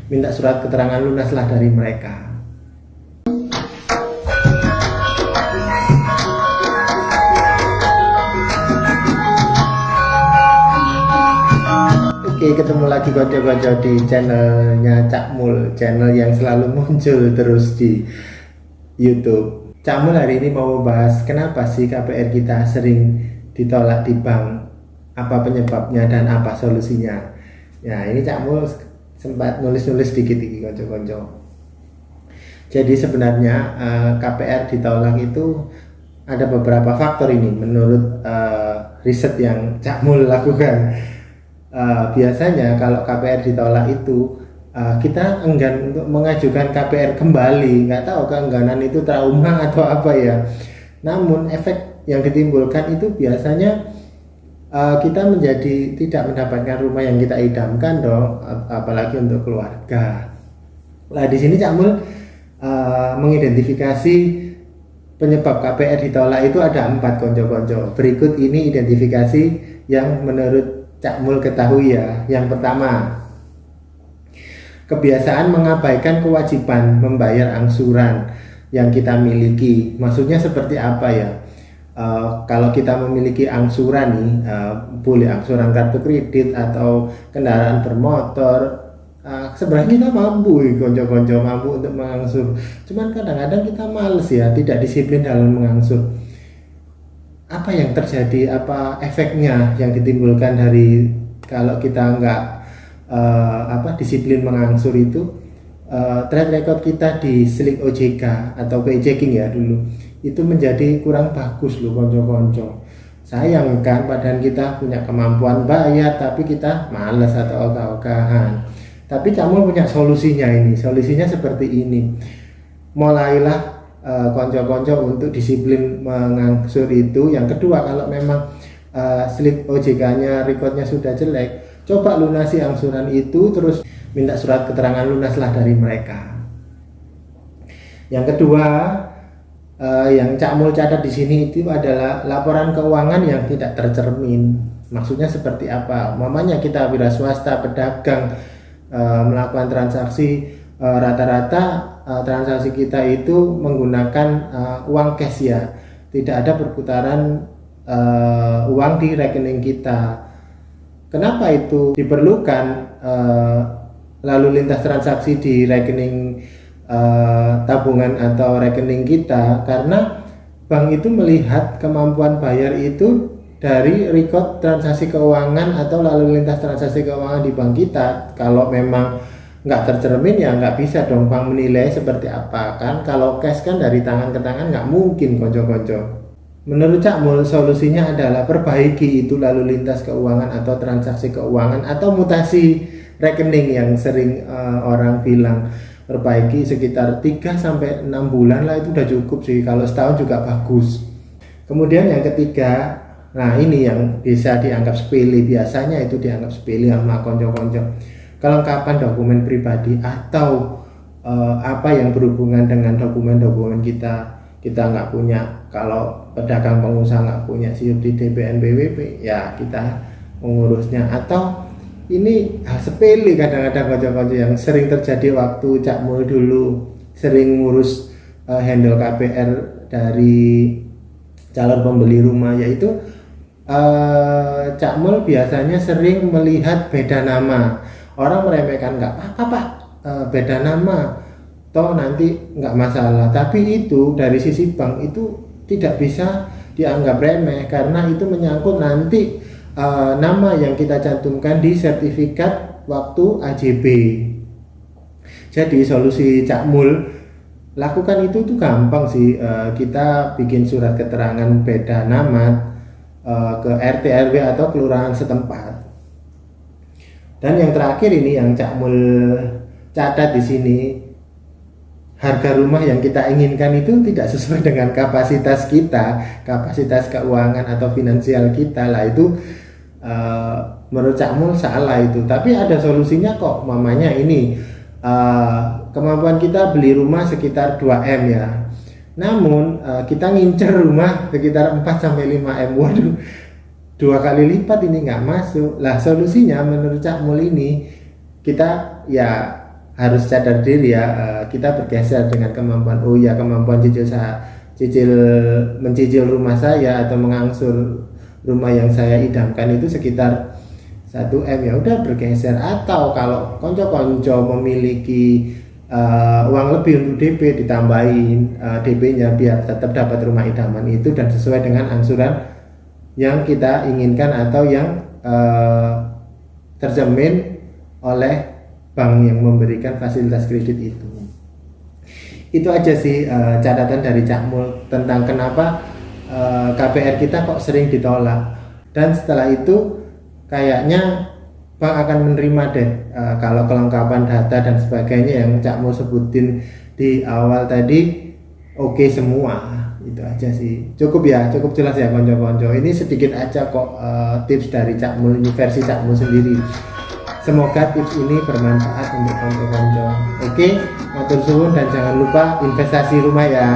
minta surat keterangan lunas lah dari mereka. Oke, ketemu lagi konco-konco di channelnya Cak Mul, channel yang selalu muncul terus di YouTube. Cak Mul hari ini mau membahas kenapa sih KPR kita sering ditolak di bank, apa penyebabnya dan apa solusinya. Ya, ini Cak Mul sempat nulis-nulis dikit iki konco-konco. Jadi sebenarnya KPR ditolak itu ada beberapa faktor ini menurut riset yang Cak Mul lakukan. Biasanya kalau KPR ditolak itu kita enggan untuk mengajukan KPR kembali, nggak tahu keengganan itu trauma atau apa ya. Namun efek yang ditimbulkan itu biasanya kita menjadi tidak mendapatkan rumah yang kita idamkan dong, apalagi untuk keluarga. Nah di sini Cak Mul mengidentifikasi penyebab KPR ditolak itu ada 4 konco-konco. Berikut ini identifikasi yang menurut Cak Mul ketahui ya. Yang pertama, kebiasaan mengabaikan kewajiban membayar angsuran yang kita miliki. Maksudnya seperti apa ya? Kalau kita memiliki angsuran nih, boleh angsuran kartu kredit atau kendaraan bermotor, sebenarnya kita mampu, konco-konco mampu untuk mengangsur. Cuman kadang-kadang kita males ya, tidak disiplin dalam mengangsur. Apa yang terjadi, apa efeknya yang ditimbulkan dari kalau kita nggak disiplin mengangsur itu, track record kita di Slick OJK atau pay checking ya dulu itu menjadi kurang bagus loh konco-konco. Sayang kan, padahal kita punya kemampuan bayar tapi kita malas atau ogah-ogahan. Tapi Cak Mul punya solusinya ini. Solusinya seperti ini. Mulailah konco-konco untuk disiplin mengangsur itu. Yang kedua, kalau memang slip OJK-nya recordnya sudah jelek, coba lunasi angsuran itu, terus minta surat keterangan lunas lah dari mereka. Yang kedua, yang Cak Mul catat di sini itu adalah laporan keuangan yang tidak tercermin. Maksudnya seperti apa? Mamanya kita wira swasta, pedagang, melakukan transaksi, rata-rata transaksi kita itu menggunakan uang cash ya, tidak ada perputaran uang di rekening kita. Kenapa itu diperlukan lalu lintas transaksi di rekening tabungan atau rekening kita? Karena bank itu melihat kemampuan bayar itu dari record transaksi keuangan atau lalu lintas transaksi keuangan di bank kita. Kalau memang nggak tercermin ya nggak bisa dong bank menilai seperti apa kan. Kalau cash kan dari tangan ke tangan nggak mungkin konco-konco. Menurut Cak Mul solusinya adalah perbaiki itu lalu lintas keuangan atau transaksi keuangan atau mutasi rekening yang sering orang bilang. Perbaiki sekitar 3-6 bulan lah, itu udah cukup sih. Kalau setahun juga bagus. Kemudian yang ketiga, nah ini yang bisa dianggap sepele, biasanya itu dianggap sepele sama konco-konco. Kelengkapan dokumen pribadi atau apa yang berhubungan dengan dokumen-dokumen kita nggak punya. Kalau pedagang pengusaha nggak punya SIUP di DPN BWP, ya kita mengurusnya. Atau ini hal sepele kadang-kadang konco-konco yang sering terjadi waktu Cak Mul dulu sering ngurus handle KPR dari calon pembeli rumah, yaitu Cak Mul biasanya sering melihat beda nama. Orang meremehkan, nggak apa-apa Pak, beda nama, toh nanti nggak masalah. Tapi itu dari sisi bank itu tidak bisa dianggap remeh, karena itu menyangkut nanti nama yang kita cantumkan di sertifikat waktu AJB. Jadi solusi Cak Mul lakukan itu tuh gampang sih. Kita bikin surat keterangan beda nama ke RT RW atau kelurahan setempat. Dan yang terakhir ini yang Cak Mul catat di sini, harga rumah yang kita inginkan itu tidak sesuai dengan kapasitas kita, kapasitas keuangan atau finansial kita lah. Itu menurut Cak Mul salah itu. Tapi ada solusinya kok. Mamanya ini kemampuan kita beli rumah sekitar 2M ya, namun kita ngincer rumah sekitar 4-5M. Waduh, 2 kali lipat ini nggak masuk lah. Solusinya menurut Cak Mul ini, kita ya harus sadar diri ya, kita bergeser dengan kemampuan, oh ya, kemampuan cicil mencicil rumah saya atau mengangsur rumah yang saya idamkan itu sekitar 1 M, ya udah bergeser. Atau kalau konco-konco memiliki uang lebih untuk DP, ditambahin DP-nya biar tetap dapat rumah idaman itu dan sesuai dengan angsuran yang kita inginkan atau yang terjamin oleh bank yang memberikan fasilitas kredit itu. Itu aja sih catatan dari Cak Mul tentang kenapa KPR kita kok sering ditolak. Dan setelah itu kayaknya bank akan menerima deh kalau kelengkapan data dan sebagainya yang Cak Mul sebutin di awal tadi oke semua. Itu aja sih, cukup ya, cukup jelas ya konco-konco. Ini sedikit aja kok tips dari Cak Mul, ini versi Cak Mul sendiri. Semoga tips ini bermanfaat untuk konco-konco. Oke, matur suwun dan jangan lupa investasi rumah ya.